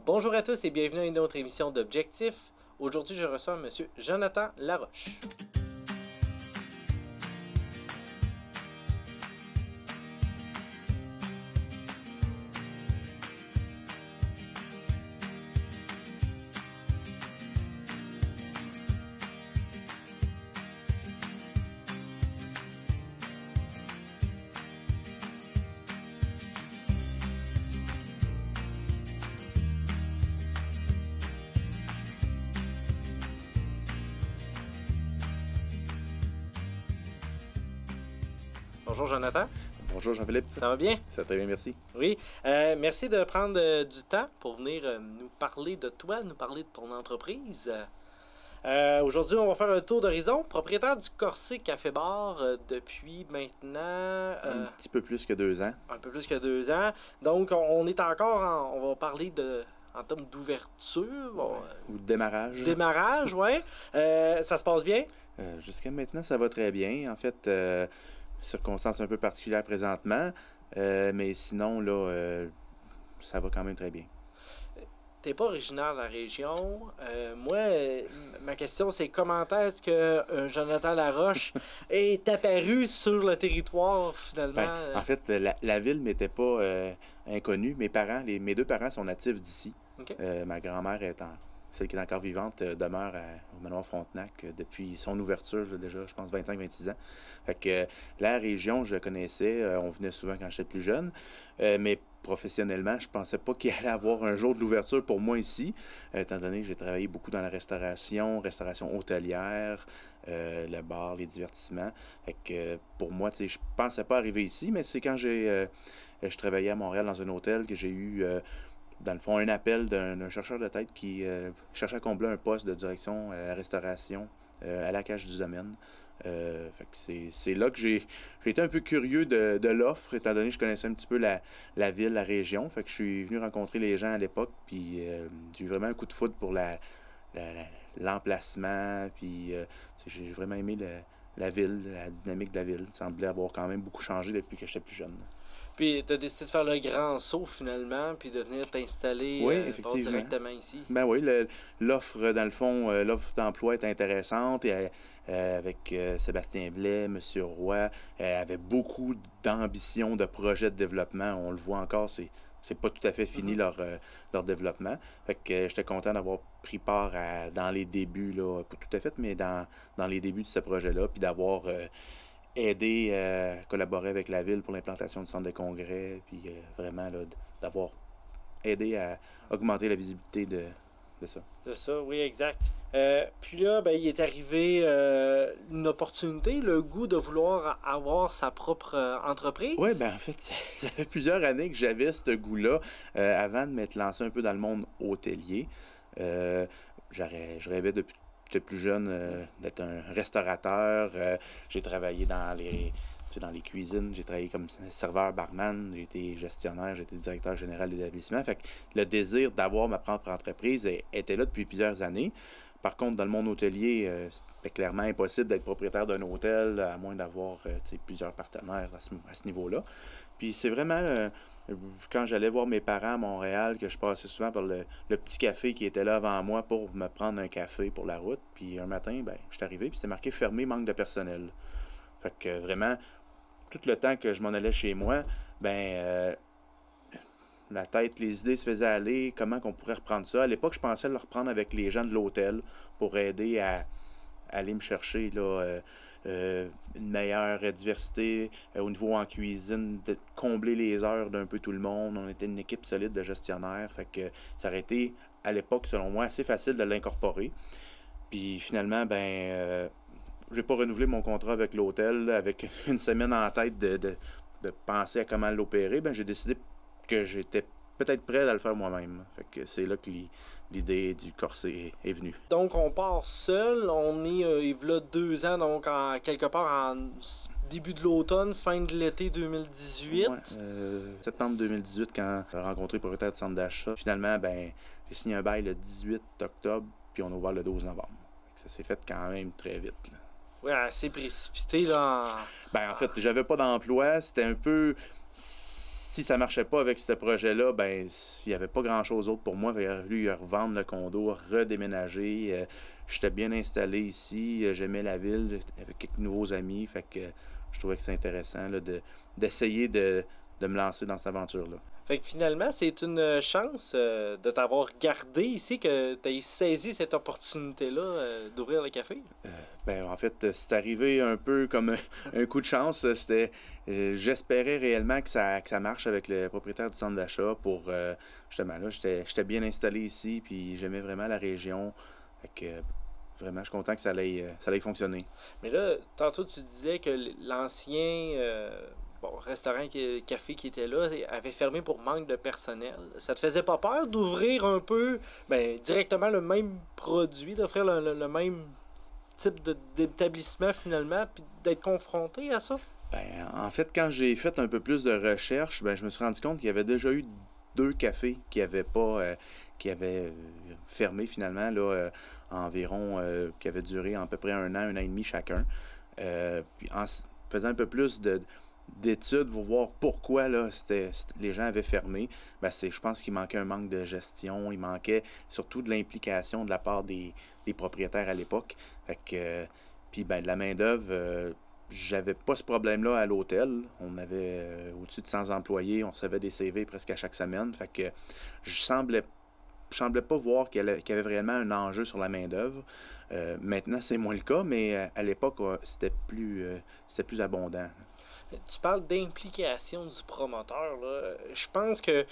Bonjour à tous et bienvenue à une autre émission d'Objectif. Aujourd'hui, je reçois M. Jonathan Laroche. Bonjour Jonathan. Bonjour Jean-Philippe. Ça va bien? Ça va très bien, merci. Oui. Merci de prendre du temps pour venir nous parler de toi, nous parler de ton entreprise. Aujourd'hui, on va faire un tour d'horizon. Propriétaire du Corset Café Bar depuis maintenant... Un petit peu plus que 2 ans. Un peu plus que 2 ans. Donc, on est encore on va parler en termes d'ouverture. Bon, Ou de démarrage. Démarrage, oui. Ça se passe bien? Jusqu'à maintenant, ça va très bien. En fait, circonstances un peu particulières présentement. Mais sinon, là, ça va quand même très bien. T'es pas originaire de la région. Moi, ma question, c'est comment est-ce que Jonathan Laroche est apparu sur le territoire, finalement? En fait, la ville m'était pas inconnue. Mes 2 parents sont natifs d'ici. Okay. Ma grand-mère, celle qui est encore vivante, demeure au manoir Frontenac depuis son ouverture, là, déjà, je pense, 25-26 ans. Fait que la région, je connaissais. On venait souvent quand j'étais plus jeune. Mais professionnellement, je pensais pas qu'il allait avoir un jour de l'ouverture pour moi ici, étant donné que j'ai travaillé beaucoup dans la restauration hôtelière, le bar, les divertissements. Fait que pour moi, tu sais, je pensais pas arriver ici, mais c'est quand je travaillais à Montréal dans un hôtel que j'ai eu... dans le fond, un appel d'un chercheur de tête qui cherchait à combler un poste de direction à la restauration à la Cage du Domaine. Fait que c'est là que j'ai été un peu curieux de l'offre, étant donné que je connaissais un petit peu la ville, la région. Fait que je suis venu rencontrer les gens à l'époque, puis j'ai eu vraiment un coup de foudre pour l'emplacement, puis j'ai vraiment aimé la ville, la dynamique de la ville. Ça semblait avoir quand même beaucoup changé depuis que j'étais plus jeune. Puis tu as décidé de faire le grand saut finalement, puis de venir t'installer directement ici. Ben oui, l'offre, dans le fond, l'offre d'emploi est intéressante. Et, avec Sébastien Blais, M. Roy, avait beaucoup d'ambition, de projets de développement. On le voit encore, c'est pas tout à fait fini leur développement. Fait que j'étais content d'avoir pris part dans les débuts, là, pas tout à fait, mais dans les débuts de ce projet-là, puis d'avoir... aider à collaborer avec la ville pour l'implantation du centre de congrès, puis vraiment là, d'avoir aidé à augmenter la visibilité de ça. De ça, oui, exact. Puis là, ben, il est arrivé une opportunité, le goût de vouloir avoir sa propre entreprise. Oui, ben en fait, ça fait plusieurs années que j'avais ce goût-là avant de m'être lancé un peu dans le monde hôtelier. Je rêvais depuis plus jeune d'être un restaurateur. J'ai travaillé dans les cuisines, j'ai travaillé comme serveur, barman, j'ai été gestionnaire, j'ai été directeur général d'établissement. Fait que le désir d'avoir ma propre entreprise était là depuis plusieurs années. Par contre, dans le monde hôtelier, c'était clairement impossible d'être propriétaire d'un hôtel, à moins d'avoir plusieurs partenaires à ce niveau-là. Puis c'est vraiment quand j'allais voir mes parents à Montréal que je passais souvent par le petit café qui était là avant moi pour me prendre un café pour la route. Puis un matin, ben, je suis arrivé, puis c'était marqué « Fermé, manque de personnel ». Fait que vraiment, tout le temps que je m'en allais chez moi, ben... la tête, les idées se faisaient aller, comment qu'on pourrait reprendre ça. À l'époque, je pensais le reprendre avec les gens de l'hôtel pour aider à aller me chercher là, une meilleure diversité au niveau en cuisine, de combler les heures d'un peu tout le monde. On était une équipe solide de gestionnaires, fait que ça aurait été, à l'époque, selon moi, assez facile de l'incorporer. Puis finalement, j'ai pas renouvelé mon contrat avec l'hôtel, avec une semaine en tête de penser à comment l'opérer. J'ai décidé que j'étais peut-être prêt à le faire moi-même. Fait que c'est là que l'idée du corset est venue. Donc on part seul, on est il y a 2 ans, donc quelque part en début de l'automne, fin de l'été 2018. Ouais, septembre 2018, quand j'ai rencontré le propriétaire du centre d'achat. Finalement, j'ai signé un bail le 18 octobre, puis on a ouvert le 12 novembre. Ça s'est fait quand même très vite, là. Oui, assez précipité, là. En fait, j'avais pas d'emploi, c'était un peu... si ça marchait pas avec ce projet-là, ben il n'y avait pas grand-chose d'autre pour moi. Il aurait fallu revendre le condo, redéménager. J'étais bien installé ici, j'aimais la ville, avec quelques nouveaux amis. Fait que je trouvais que c'est intéressant là, d'essayer de me lancer dans cette aventure-là. Fait que finalement, c'est une chance de t'avoir gardé ici, que tu aies saisi cette opportunité-là d'ouvrir le café. Ben, en fait, c'est arrivé un peu comme un coup de chance. J'espérais réellement que ça marche avec le propriétaire du centre d'achat pour, justement, là, j'étais bien installé ici, puis j'aimais vraiment la région. Fait que, vraiment, je suis content que ça allait fonctionner. Mais là, tantôt, tu disais que l'ancien restaurant, café qui était là, avait fermé pour manque de personnel. Ça te faisait pas peur d'ouvrir un peu directement le même produit, d'offrir le même type d'établissement finalement, puis d'être confronté à ça? Ben, en fait, quand j'ai fait un peu plus de recherche, ben, je me suis rendu compte qu'il y avait déjà eu 2 cafés qui avaient pas qui avaient fermé finalement là, environ qui avaient duré à peu près un an et demi chacun. Puis en faisant un peu plus d'études pour voir pourquoi là, les gens avaient fermé, ben, je pense qu'il manquait un manque de gestion, il manquait surtout de l'implication de la part des propriétaires à l'époque. Fait que, puis ben, de la main-d'œuvre, j'avais pas ce problème-là à l'hôtel. On avait au-dessus de 100 employés, on recevait des CV presque à chaque semaine. Fait que je semblais pas voir qu'il y avait vraiment un enjeu sur la main-d'œuvre. Maintenant, c'est moins le cas, mais à l'époque, c'était plus abondant. Tu parles d'implication du promoteur, là. Je pense que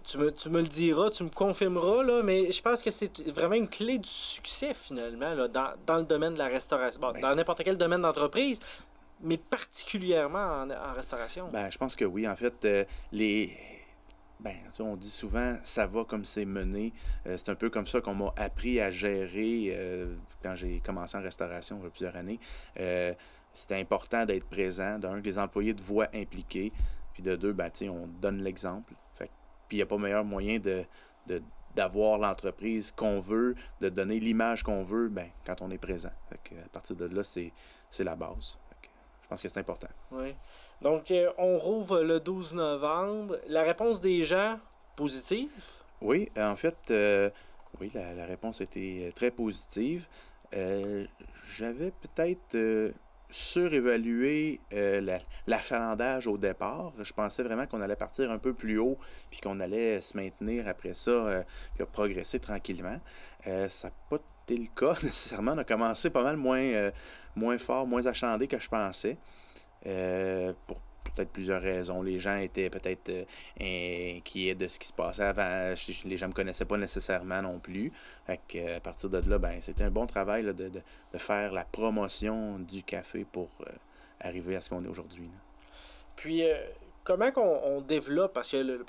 tu me le diras, tu me confirmeras, là, mais je pense que c'est vraiment une clé du succès, finalement, là, dans le domaine de la restauration. Bon, Ben, dans n'importe quel domaine d'entreprise, mais particulièrement en restauration. ben, je pense que oui. En fait, ben, tu sais, on dit souvent, ça va comme c'est mené. C'est un peu comme ça qu'on m'a appris à gérer quand j'ai commencé en restauration il y a plusieurs années. C'était important d'être présent. D'un, que les employés te voient impliqués. Puis de deux, ben, tu sais, on donne l'exemple. Puis il n'y a pas meilleur moyen d'avoir l'entreprise qu'on veut, de donner l'image qu'on veut, ben, quand on est présent. À partir de là, c'est la base. Je pense que c'est important. Oui. Donc, on rouvre le 12 novembre. La réponse des gens, positive? Oui, en fait, oui, la réponse était très positive. J'avais peut-être surévalué l'achalandage au départ. Je pensais vraiment qu'on allait partir un peu plus haut, puis qu'on allait se maintenir après ça, puis progresser tranquillement. Ça n'a pas été le cas nécessairement. On a commencé pas mal moins fort, moins achalandé que je pensais. Pour peut-être plusieurs raisons. Les gens étaient peut-être inquiets de ce qui se passait avant. Les gens ne me connaissaient pas nécessairement non plus. Fait à partir de là, ben, c'était un bon travail là, de faire la promotion du café pour arriver à ce qu'on est aujourd'hui. Là. Puis, comment on développe, parce que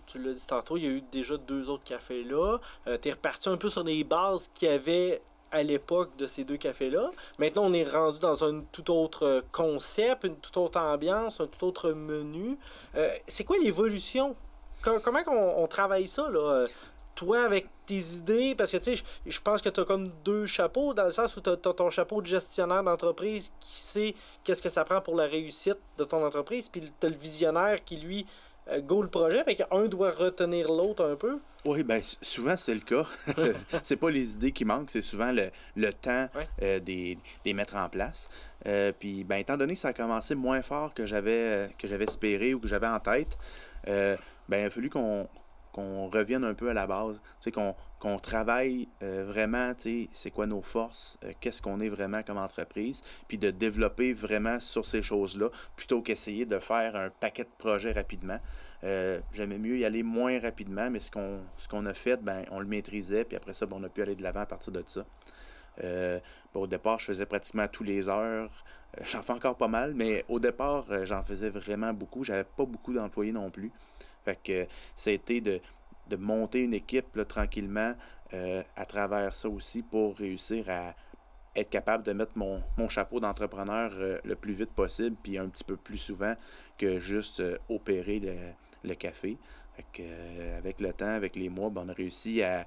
tu l'as dit tantôt, il y a eu déjà 2 autres cafés là. Tu es reparti un peu sur des bases qu'il y avait à l'époque de ces 2 cafés-là. Maintenant, on est rendu dans un tout autre concept, une toute autre ambiance, un tout autre menu. C'est quoi l'évolution? Comment on travaille ça, là? Toi, avec tes idées, parce que, tu sais, je pense que tu as comme 2 chapeaux, dans le sens où tu as ton chapeau de gestionnaire d'entreprise qui sait qu'est-ce que ça prend pour la réussite de ton entreprise, puis tu as le visionnaire qui, lui, go le projet, fait qu'un doit retenir l'autre un peu. Oui, bien, souvent c'est le cas. C'est pas les idées qui manquent, c'est souvent le temps Ouais. des mettre en place. Puis, ben, étant donné que ça a commencé moins fort que j'avais espéré ou que j'avais en tête, ben, il a fallu qu'on revienne un peu à la base. Tu sais, qu'on travaille vraiment, tu sais, c'est quoi nos forces, qu'est-ce qu'on est vraiment comme entreprise, puis de développer vraiment sur ces choses-là, plutôt qu'essayer de faire un paquet de projets rapidement. J'aimais mieux y aller moins rapidement, mais ce qu'on a fait, ben, on le maîtrisait, puis après ça, ben, on a pu aller de l'avant à partir de ça. Au départ, je faisais pratiquement tous les heures. J'en fais encore pas mal, mais au départ, j'en faisais vraiment beaucoup. J'avais pas beaucoup d'employés non plus. Fait que ça a été de monter une équipe là, tranquillement à travers ça aussi pour réussir à être capable de mettre mon chapeau d'entrepreneur le plus vite possible, puis un petit peu plus souvent que juste opérer le café. Fait que, avec le temps, avec les mois, ben, on a réussi à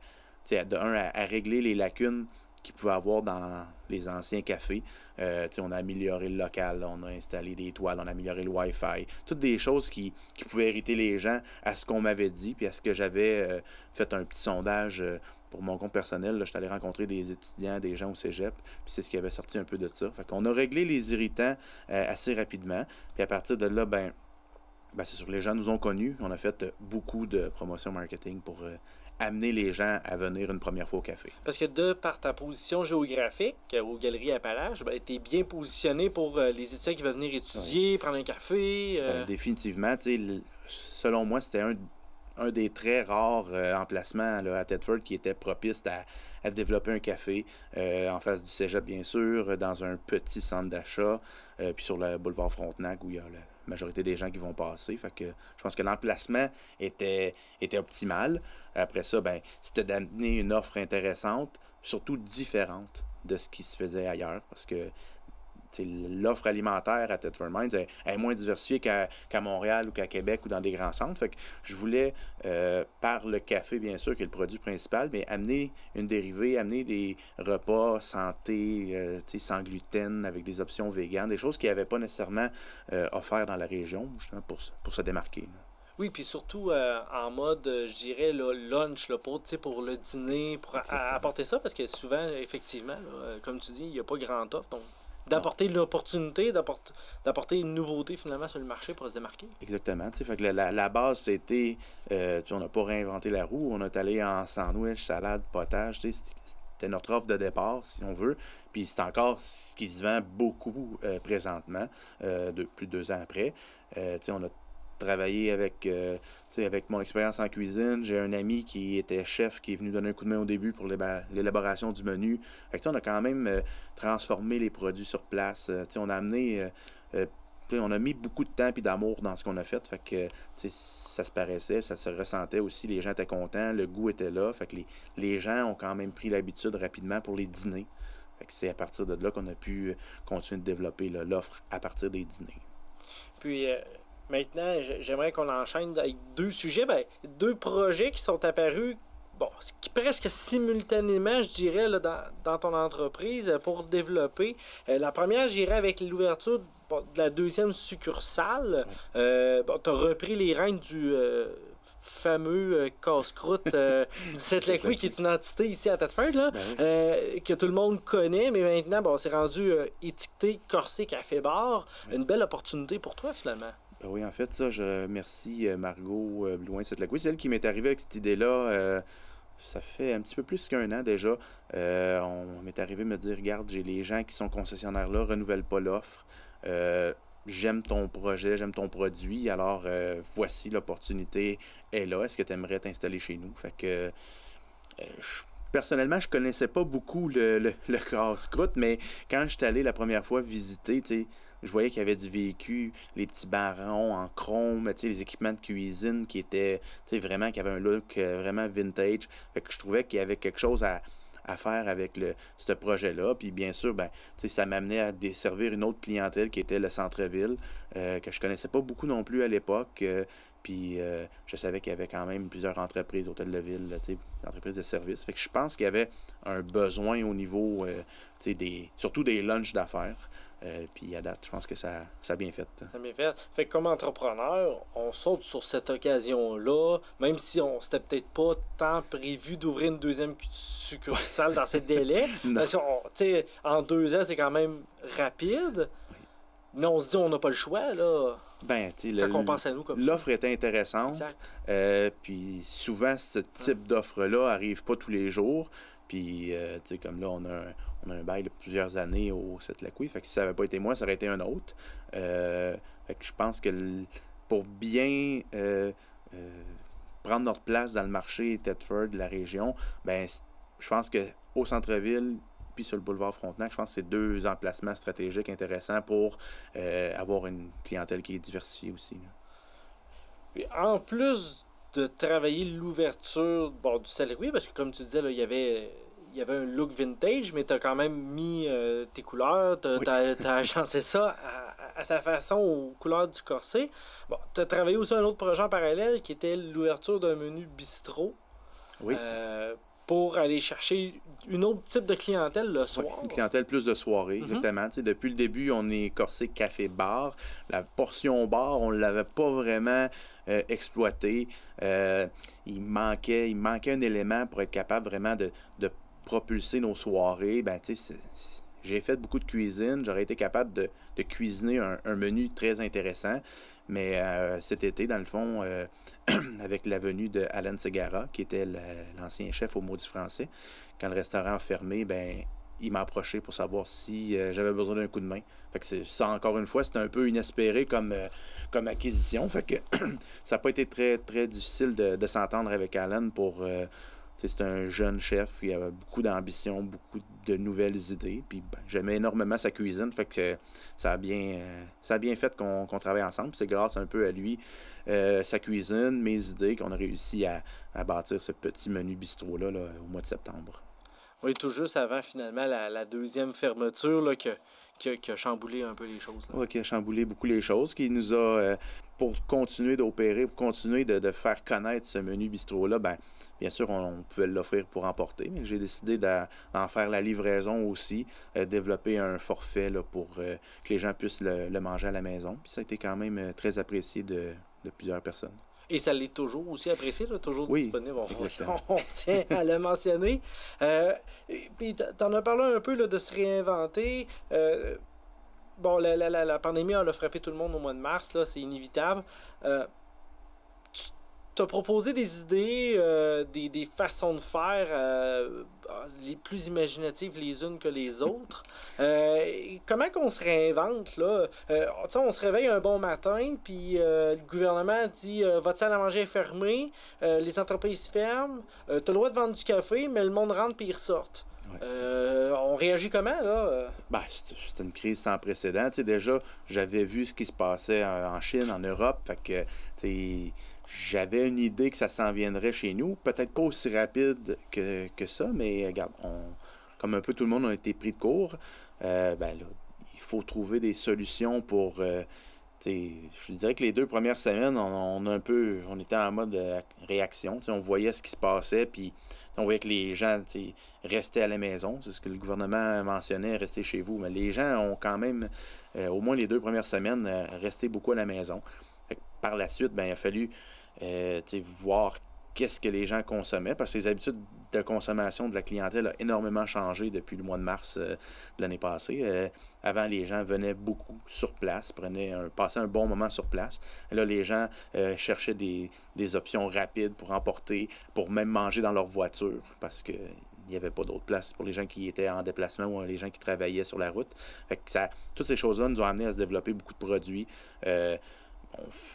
régler les lacunes qu'il pouvait avoir dans les anciens cafés. On a amélioré le local, on a installé des toiles, on a amélioré le Wi-Fi. Toutes des choses qui pouvaient irriter les gens à ce qu'on m'avait dit, puis à ce que j'avais fait un petit sondage pour mon compte personnel. Là, je suis allé rencontrer des étudiants, des gens au cégep, puis c'est ce qui avait sorti un peu de ça. Fait qu'on a réglé les irritants assez rapidement. Puis à partir de là, c'est sûr, les gens nous ont connus. On a fait beaucoup de promotion marketing pour amener les gens à venir une première fois au café. Parce que de par ta position géographique aux Galeries Appalaches, tu es bien positionné pour les étudiants qui veulent venir étudier, prendre un café. Définitivement, selon moi, c'était un des très rares emplacements là, à Thetford qui était propice à développer un café en face du cégep, bien sûr, dans un petit centre d'achat, puis sur le boulevard Frontenac où il y a la majorité des gens qui vont passer. Fait que je pense que l'emplacement était optimal. Après ça, c'était d'amener une offre intéressante, surtout différente de ce qui se faisait ailleurs, parce que l'offre alimentaire à Thetford Mines est moins diversifiée qu'à Montréal ou qu'à Québec ou dans des grands centres. Fait que je voulais, par le café, bien sûr, qui est le produit principal, mais amener une dérivée, amener des repas santé, sans gluten, avec des options véganes, des choses qu'ils n'avaient pas nécessairement offert dans la région, justement, pour se démarquer. Là. Oui, puis surtout en mode, je dirais, là, lunch, là, pour le dîner, pour apporter ça, parce que souvent, effectivement, là, comme tu dis, il n'y a pas grand offre, donc d'apporter l'opportunité, d'apporter une nouveauté finalement sur le marché pour se démarquer. Exactement. Fait que la base, c'était, on n'a pas réinventé la roue, on est allé en sandwich, salade, potage, c'était notre offre de départ, si on veut. Puis c'est encore ce qui se vend beaucoup présentement, plus de 2 ans après. On a travaillé avec mon expérience en cuisine. J'ai un ami qui était chef qui est venu donner un coup de main au début pour l'élaboration du menu. Fait que, on a quand même transformé les produits sur place. On a amené... on a mis beaucoup de temps et d'amour dans ce qu'on a fait. Fait que ça se paraissait, ça se ressentait aussi. Les gens étaient contents, le goût était là. Fait que les gens ont quand même pris l'habitude rapidement pour les dîners. Fait que c'est à partir de là qu'on a pu continuer de développer l'offre à partir des dîners. Puis... Maintenant, j'aimerais qu'on enchaîne avec 2 sujets, 2 projets qui sont apparus presque simultanément, je dirais, là, dans ton entreprise pour développer. La première, j'irais avec l'ouverture de la 2e succursale. Tu as repris les rênes du fameux casse-croûte du Sept-Lac-Louis, qui est une entité ici à Thetford, là, que tout le monde connaît, mais maintenant, c'est rendu étiqueté Corsé Café Bar. Une belle opportunité pour toi, finalement. Oui, en fait, ça, je remercie Margot Blouin Sept-Lac-Louis. C'est elle qui m'est arrivée avec cette idée-là. Ça fait un petit peu plus qu'1 an déjà. On m'est arrivé me dire, regarde, j'ai les gens qui sont concessionnaires là, renouvellent pas l'offre. J'aime ton projet, j'aime ton produit. Alors, voici l'opportunité est là. Est-ce que tu aimerais t'installer chez nous? Fait que personnellement, je connaissais pas beaucoup le casse-croûte, mais quand je suis allé la première fois visiter, tu sais, je voyais qu'il y avait du véhicule, les petits barons en chrome, les équipements de cuisine qui étaient, vraiment, qui avaient un look vraiment vintage. Fait que je trouvais qu'il y avait quelque chose à faire avec ce projet-là. Puis bien sûr, ça m'amenait à desservir une autre clientèle qui était le centre-ville, que je connaissais pas beaucoup non plus à l'époque. Puis je savais qu'il y avait quand même plusieurs entreprises, hôtels de ville, entreprises de services. Fait que je pense qu'il y avait un besoin au niveau, surtout des lunchs d'affaires. Puis à date, je pense que ça a bien fait. Ça a bien fait. Fait que comme entrepreneur, on saute sur cette occasion-là, même si on s'était peut-être pas tant prévu d'ouvrir une 2e succursale dans ces délais. Parce que, en 2 ans, c'est quand même rapide. Oui. Mais on se dit, on n'a pas le choix, là. Quand on pense à nous comme ça. L'offre était intéressante. Puis souvent, ce type d'offre-là arrive pas tous les jours. Puis, comme là, on a un bail de plusieurs années au Sept-Lac-Louis. Fait que si ça n'avait pas été moi, ça aurait été un autre. Fait que je pense que pour bien prendre notre place dans le marché Thetford, la région, je pense qu'au centre-ville, puis sur le boulevard Frontenac, je pense que c'est 2 emplacements stratégiques intéressants pour avoir une clientèle qui est diversifiée aussi. Là. Puis en plus de travailler l'ouverture du Sept-Lac-Louis, parce que comme tu disais, là, il y avait un look vintage, mais tu as quand même mis tes couleurs, tu as agencé ça à ta façon aux couleurs du corset. Tu as travaillé aussi un autre projet en parallèle qui était l'ouverture d'un menu bistrot. Oui. pour aller chercher une autre type de clientèle le soir. Ouais, une clientèle plus de soirée, exactement. Depuis le début, on est corsé café-bar. La portion bar, on ne l'avait pas vraiment exploité. Il manquait un élément pour être capable vraiment de propulser nos soirées. J'ai fait beaucoup de cuisine. J'aurais été capable de cuisiner un menu très intéressant. Mais cet été, dans le fond, avec la venue de Alan Segara, qui était l'ancien chef au Maudit Français, quand le restaurant a fermé, il m'a approché pour savoir si j'avais besoin d'un coup de main. Fait que ça, encore une fois, c'était un peu inespéré comme acquisition. Fait que ça n'a pas été très, très difficile de s'entendre avec Alan pour... c'est un jeune chef, il avait beaucoup d'ambition, beaucoup de nouvelles idées. Puis j'aimais énormément sa cuisine, fait que ça a bien fait qu'on travaille ensemble. C'est grâce un peu à lui, sa cuisine, mes idées, qu'on a réussi à bâtir ce petit menu bistrot-là là, au mois de septembre. Oui, tout juste avant finalement la deuxième fermeture là, qui a chamboulé un peu les choses. Oui, qui a chamboulé beaucoup les choses, qui nous a, pour continuer d'opérer, pour continuer de faire connaître ce menu bistrot-là, bien sûr, on pouvait l'offrir pour emporter, mais j'ai décidé d'en faire la livraison aussi, développer un forfait là, pour que les gens puissent le manger à la maison. Puis ça a été quand même très apprécié de plusieurs personnes. Et ça l'est toujours aussi apprécié, là, toujours disponible. On tient à le mentionner. Puis tu en as parlé un peu là, de se réinventer. La pandémie a frappé tout le monde au mois de mars, là, c'est inévitable. Tu as proposé des idées, des façons de faire les plus imaginatives les unes que les autres. Comment qu'on se réinvente, là? On se réveille un bon matin, puis le gouvernement dit votre salle à manger est fermée, les entreprises ferment, tu as le droit de vendre du café, mais le monde rentre puis ils ressortent. Ouais. On réagit comment, là? C'était une crise sans précédent. Déjà, j'avais vu ce qui se passait en Chine, en Europe, fait que, j'avais une idée que ça s'en viendrait chez nous. Peut-être pas aussi rapide que ça, mais regarde, comme un peu tout le monde, on a été pris de court. Là, il faut trouver des solutions pour... je dirais que les 2 premières semaines, on était en mode réaction. On voyait ce qui se passait, puis on voyait que les gens restaient à la maison. C'est ce que le gouvernement mentionnait, rester chez vous. Mais les gens ont quand même, au moins les 2 premières semaines, resté beaucoup à la maison. Par la suite, il a fallu voir qu'est-ce que les gens consommaient, parce que les habitudes de consommation de la clientèle ont énormément changé depuis le mois de mars de l'année passée. Avant, les gens venaient beaucoup sur place, passaient un bon moment sur place. Et là, les gens cherchaient des options rapides pour emporter, pour même manger dans leur voiture, parce que il n'y avait pas d'autre place pour les gens qui étaient en déplacement ou les gens qui travaillaient sur la route. Fait que toutes ces choses-là nous ont amené à se développer beaucoup de produits.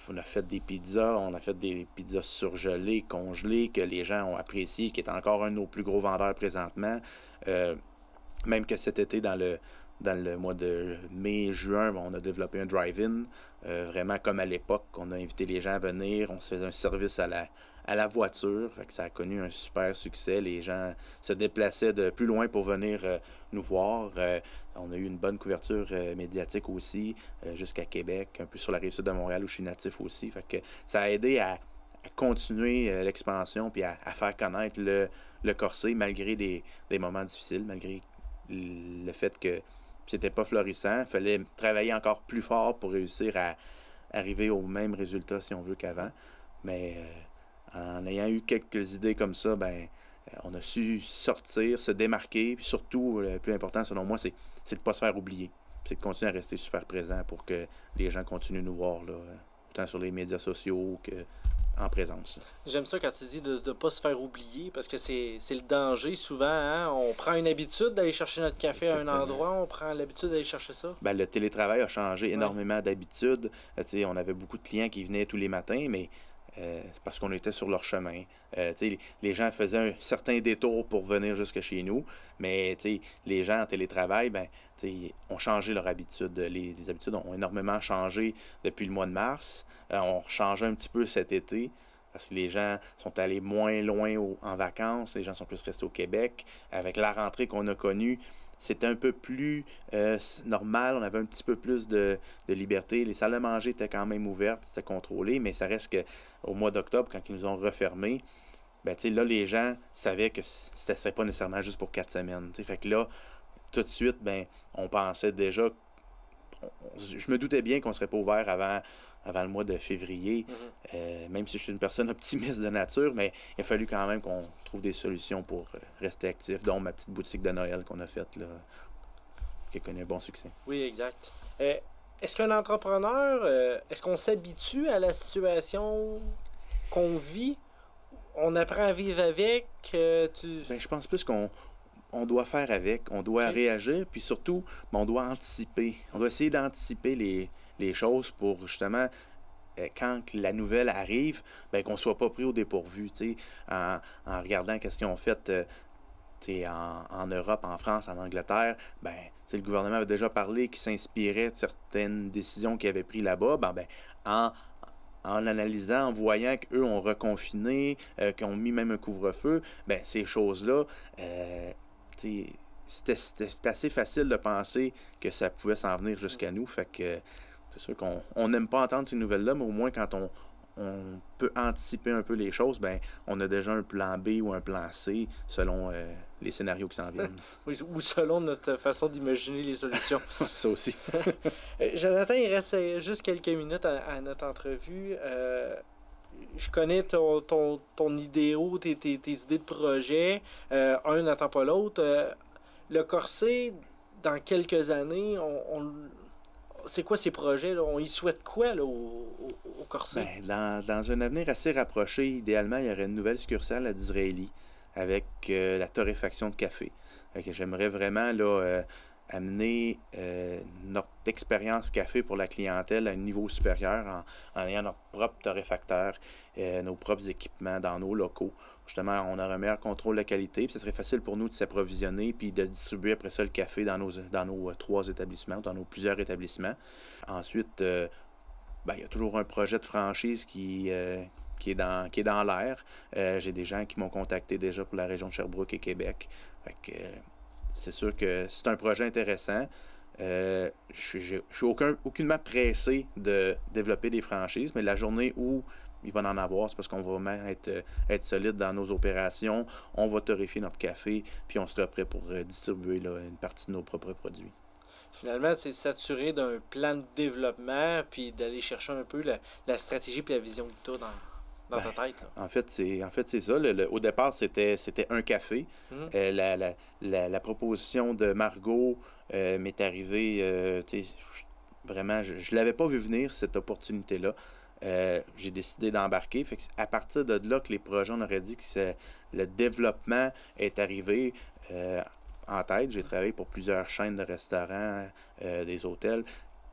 On a fait des pizzas, on a fait des pizzas surgelées, congelées, que les gens ont appréciées, qui est encore un de nos plus gros vendeurs présentement. Même que cet été, dans le mois de mai-juin, on a développé un drive-in, vraiment comme à l'époque. On a invité les gens à venir, on se faisait un service à la voiture. Fait que ça a connu un super succès. Les gens se déplaçaient de plus loin pour venir nous voir. On a eu une bonne couverture médiatique aussi, jusqu'à Québec, un peu sur la rive sud de Montréal où je suis natif aussi. Fait que ça a aidé à continuer l'expansion puis à faire connaître le corset malgré des moments difficiles, malgré le fait que c'était pas florissant. Il fallait travailler encore plus fort pour réussir à arriver au même résultat, si on veut, qu'avant. Mais en ayant eu quelques idées comme ça, on a su sortir, se démarquer. Puis surtout, le plus important, selon moi, c'est de ne pas se faire oublier. C'est de continuer à rester super présent pour que les gens continuent de nous voir, là, autant sur les médias sociaux qu'en présence. J'aime ça quand tu dis de ne pas se faire oublier, parce que c'est le danger souvent. Hein? On prend une habitude d'aller chercher notre café à un endroit, on prend l'habitude d'aller chercher ça. Le télétravail a changé énormément d'habitudes. On avait beaucoup de clients qui venaient tous les matins, mais c'est parce qu'on était sur leur chemin. Les gens faisaient un certain détour pour venir jusque chez nous, mais les gens en télétravail ont changé leur habitude. Les habitudes ont énormément changé depuis le mois de mars. On changé un petit peu cet été parce que les gens sont allés moins loin en vacances. Les gens sont plus restés au Québec. Avec la rentrée qu'on a connue, c'était un peu plus normal. On avait un petit peu plus de liberté. Les salles à manger étaient quand même ouvertes, c'était contrôlé, mais ça reste qu'au mois d'octobre, quand ils nous ont refermés, ben, tu sais, là, les gens savaient que ça ne serait pas nécessairement juste pour 4 semaines. Tu sais. Fait que là, tout de suite, ben, on pensait déjà, je me doutais bien qu'on ne serait pas ouvert avant le mois de février, même si je suis une personne optimiste de nature, mais il a fallu quand même qu'on trouve des solutions pour rester actif, dont ma petite boutique de Noël qu'on a faite, là, qui a connu un bon succès. Oui, exact. Est-ce qu'un entrepreneur, est-ce qu'on s'habitue à la situation qu'on vit? On apprend à vivre avec? Ben, je pense plus qu'on doit faire avec, on doit réagir, puis surtout, ben, on doit anticiper. On doit essayer d'anticiper les choses pour justement, quand la nouvelle arrive, ben, qu'on ne soit pas pris au dépourvu, en regardant qu'est-ce qu'ils ont fait en Europe, en France, en Angleterre. Ben, le gouvernement avait déjà parlé qu'il s'inspirait de certaines décisions qu'ils avaient prises là-bas. Ben, en analysant, en voyant qu'eux ont reconfiné, qu'ils ont mis même un couvre-feu, ben, ces choses-là, c'était assez facile de penser que ça pouvait s'en venir jusqu'à nous. Fait que c'est sûr qu'on n'aime pas entendre ces nouvelles-là, mais au moins quand on peut anticiper un peu les choses, ben on a déjà un plan B ou un plan C selon les scénarios qui s'en viennent. Oui, ou selon notre façon d'imaginer les solutions. Ça aussi. Jonathan, il reste juste quelques minutes à notre entrevue. Je connais ton idéo, tes idées de projet. Un n'attend pas l'autre. Le corset, dans quelques années, c'est quoi ces projets, là? On y souhaite quoi là, au corset? Ben, dans un avenir assez rapproché, idéalement, il y aurait une nouvelle succursale à Disraeli avec la torréfaction de café. J'aimerais vraiment là, amener notre expérience café pour la clientèle à un niveau supérieur en ayant notre propre torréfacteur, nos propres équipements dans nos locaux. Justement, on aurait un meilleur contrôle de qualité, puis ce serait facile pour nous de s'approvisionner puis de distribuer après ça le café dans nos 3 établissements, dans nos plusieurs établissements. Ensuite, ben, il y a toujours un projet de franchise qui est dans l'air. J'ai des gens qui m'ont contacté déjà pour la région de Sherbrooke et Québec. Fait que, c'est sûr que c'est un projet intéressant. Je suis aucunement pressé de développer des franchises, mais la journée où il va en avoir, c'est parce qu'on va vraiment être solide dans nos opérations. On va torréfier notre café, puis on sera prêt pour distribuer là, une partie de nos propres produits. Finalement, c'est s'assurer d'un plan de développement, puis d'aller chercher un peu la stratégie et la vision que tu as dans ta tête. Là. En fait, c'est ça. Au départ, c'était un café. La proposition de Margot m'est arrivée. Vraiment, je ne l'avais pas vu venir, cette opportunité-là. J'ai décidé d'embarquer. Fait que à partir de là que les projets, on aurait dit que le développement est arrivé en tête. J'ai travaillé pour plusieurs chaînes de restaurants, des hôtels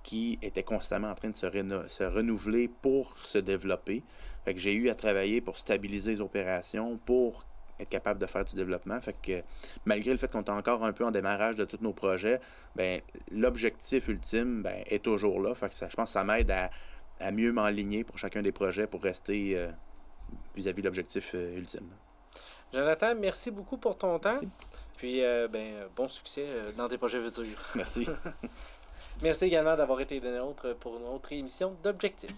qui étaient constamment en train de se renouveler pour se développer. Fait que j'ai eu à travailler pour stabiliser les opérations, pour être capable de faire du développement. Fait que malgré le fait qu'on est encore un peu en démarrage de tous nos projets, ben l'objectif ultime est toujours là. Fait que je pense que ça m'aide à mieux m'enligner pour chacun des projets pour rester vis-à-vis de l'objectif ultime. Jonathan, merci beaucoup pour ton temps. Merci. Puis, bon succès dans tes projets futurs. Merci. Merci également d'avoir été des nôtres pour notre émission d'Objectif.